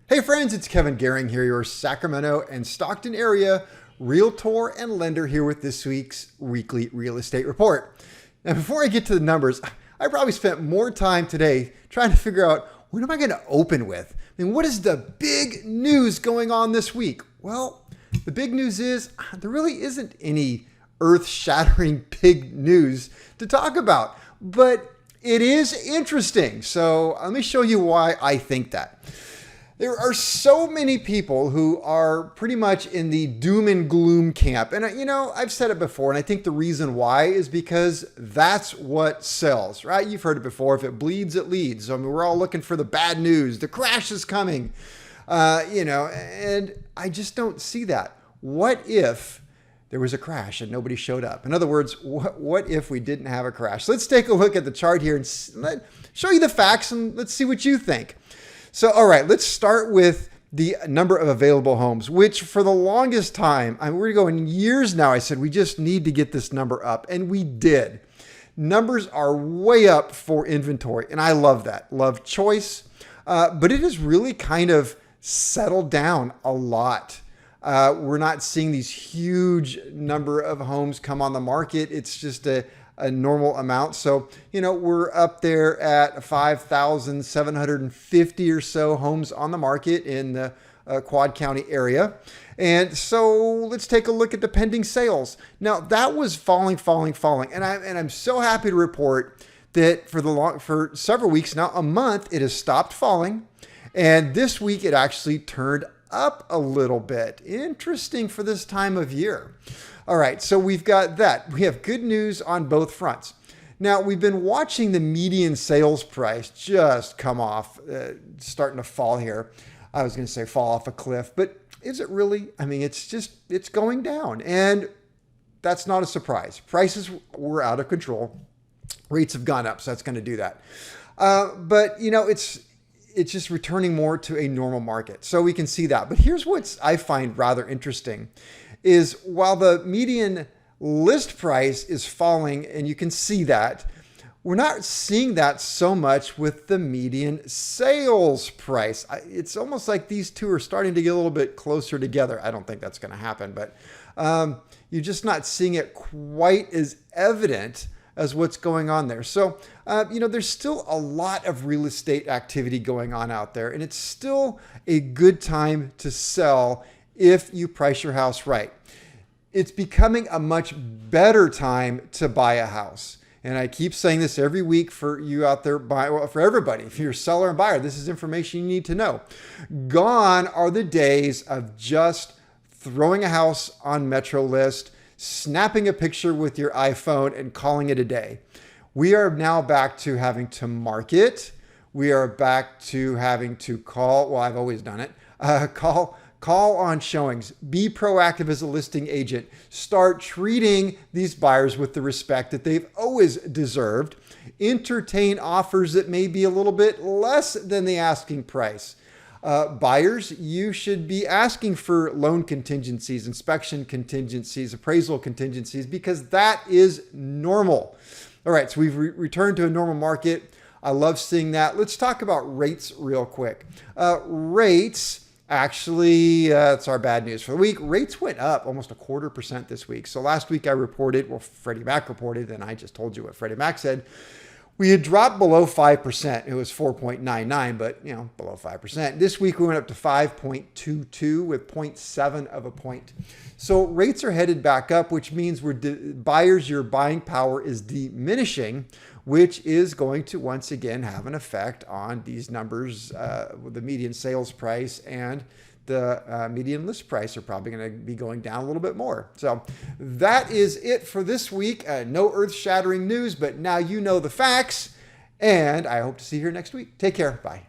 Hey friends, it's Kevin Goehring here, your Sacramento and Stockton area Realtor and lender here with this week's weekly real estate report. Now, before I get to the numbers, I probably spent more time today trying to figure out what am I going to open with? I mean, what is the big news going on this week? Well, the big news is there really isn't any earth-shattering big news to talk about, but it is interesting. So let me show you why I think that. There are so many people who are pretty much in the doom and gloom camp. And I've said it before, and I think the reason why is because that's what sells, right? You've heard it before. If it bleeds, it leads. I mean, we're all looking for the bad news. The crash is coming, and I just don't see that. What if there was a crash and nobody showed up? In other words, what if we didn't have a crash? Let's take a look at the chart here and show you the facts, and let's see what you think. So, all right, let's start with the number of available homes, which for the longest time, we're going years now, I said, we just need to get this number up. And we did. Numbers are way up for inventory. And I love that. Love choice. But it has really kind of settled down a lot. We're not seeing these huge number of homes come on the market. It's just a normal amount. So, we're up there at 5,750 or so homes on the market in the Quad County area. And so let's take a look at the pending sales. Now that was falling. And I'm so happy to report that for several weeks now, a month, it has stopped falling. And this week it actually turned up a little bit. Interesting for this time of year. All right, so we've got that. We have good news on both fronts. Now, we've been watching the median sales price just come off, starting to fall here. I was going to say fall off a cliff, but is it really? I mean, it's going down, and that's not a surprise. Prices were out of control. Rates have gone up, so that's going to do that. But, it's just returning more to a normal market. So we can see that. But here's what I find rather interesting is while the median list price is falling, and you can see that, we're not seeing that so much with the median sales price. It's almost like these two are starting to get a little bit closer together. I don't think that's going to happen, but you're just not seeing it quite as evident as what's going on there. So, there's still a lot of real estate activity going on out there, and it's still a good time to sell if you price your house right. It's becoming a much better time to buy a house. And I keep saying this every week for you out there, for everybody. If you're a seller and buyer, this is information you need to know. Gone are the days of just throwing a house on Metro List, snapping a picture with your iPhone and calling it a day. We are now back to having to market. We are back to having to call. Well, I've always done it. Call on showings. Be proactive as a listing agent. Start treating these buyers with the respect that they've always deserved. Entertain offers that may be a little bit less than the asking price. Buyers, you should be asking for loan contingencies, inspection contingencies, appraisal contingencies, because that is normal. All right, so we've returned to a normal market. I love seeing that. Let's talk about rates real quick. Rates. Actually, it's our bad news for the week. Rates went up almost 0.25% this week. So last week I reported, Freddie Mac reported, and I just told you what Freddie Mac said. We had dropped below 5%. It was 4.99, but below 5%. This week we went up to 5.22 with 0.7 of a point. So rates are headed back up, which means buyers, your buying power is diminishing, which is going to once again have an effect on these numbers. The median sales price and the median list price are probably going to be going down a little bit more. So that is it for this week. No earth-shattering news, but now you know the facts, and I hope to see you here next week. Take care. Bye.